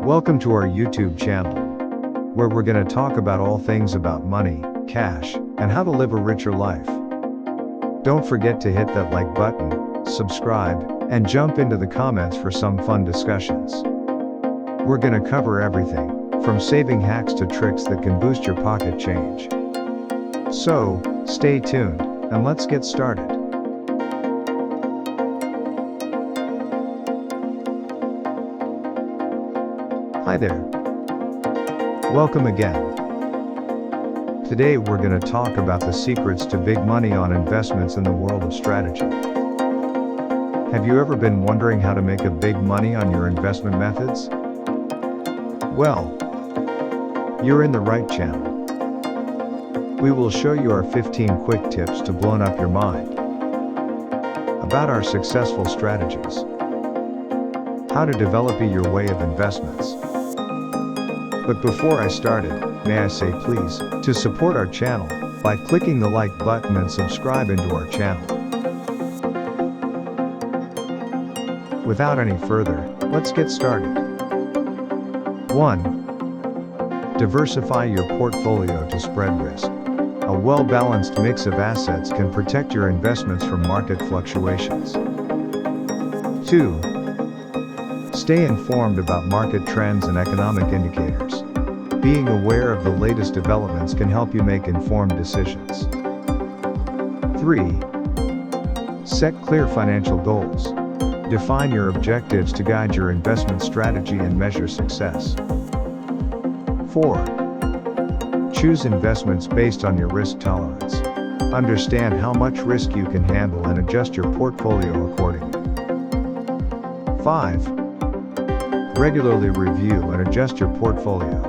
Welcome to our YouTube channel, where we're going to talk about all things about money, cash, and how to live a richer life. Don't forget to hit that like button, subscribe, and jump into the comments for some fun discussions. We're going to cover everything, from saving hacks to tricks that can boost your pocket change. So, stay tuned, and let's get started. Hi there. Welcome again. Today we're going to talk about the secrets to big money on investments in the world of strategy. Have you ever been wondering how to make a big money on your investment methods? Well, you're in the right channel. We will show you our 15 quick tips to blow up your mind about our successful strategies, how to develop your way of investments. But before I started, may I say please, to support our channel, by clicking the like button and subscribe into our channel. Without any further, let's get started. 1. Diversify your portfolio to spread risk. A well-balanced mix of assets can protect your investments from market fluctuations. 2. Stay informed about market trends and economic indicators. Being aware of the latest developments can help you make informed decisions. 3. Set clear financial goals. Define your objectives to guide your investment strategy and measure success. 4. Choose investments based on your risk tolerance. Understand how much risk you can handle and adjust your portfolio accordingly. 5. Regularly review and adjust your portfolio.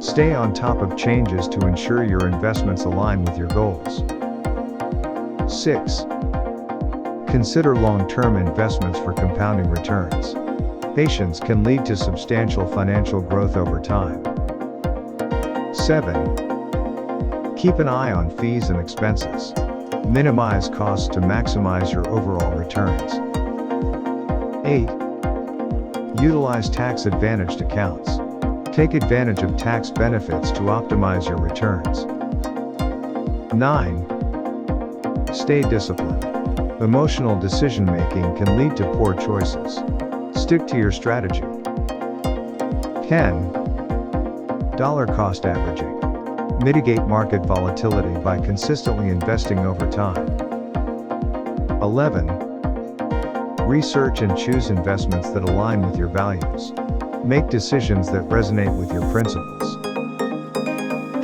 Stay on top of changes to ensure your investments align with your goals. 6. Consider long-term investments for compounding returns. Patience can lead to substantial financial growth over time. 7. Keep an eye on fees and expenses. Minimize costs to maximize your overall returns. 8. Utilize tax-advantaged accounts. Take advantage of tax benefits to optimize your returns. 9. Stay disciplined. Emotional decision-making can lead to poor choices. Stick to your strategy. 10. Dollar cost averaging. Mitigate market volatility by consistently investing over time. 11. Research and choose investments that align with your values. Make decisions that resonate with your principles.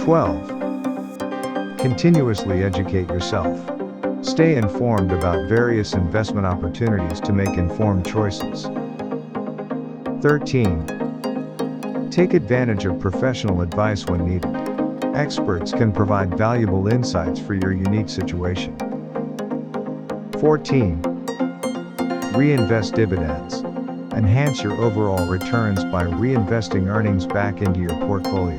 12. Continuously educate yourself. Stay informed about various investment opportunities to make informed choices. 13. Take advantage of professional advice when needed. Experts can provide valuable insights for your unique situation. 14. Reinvest dividends. Enhance your overall returns by reinvesting earnings back into your portfolio.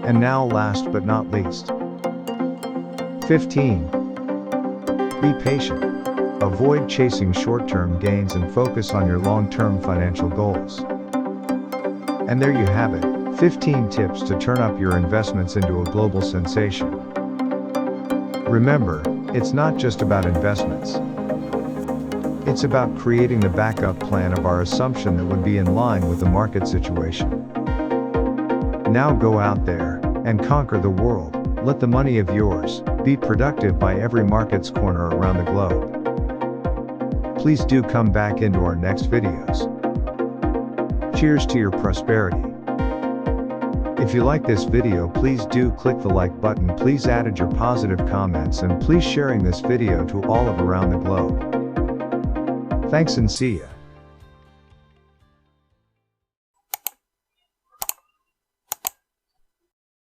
And now, last but not least. 15. Be patient. Avoid chasing short-term gains and focus on your long-term financial goals. And there you have it, 15 tips to turn up your investments into a global sensation. Remember, it's not just about investments. It's about creating the backup plan of our assumption that would be in line with the market situation. Now go out there and conquer the world. Let the money of yours be productive by every market's corner around the globe. Please do come back into our next videos. Cheers to your prosperity. If you like this video, please do click the like button. Please add your positive comments and please sharing this video to all of around the globe. Thanks and see ya.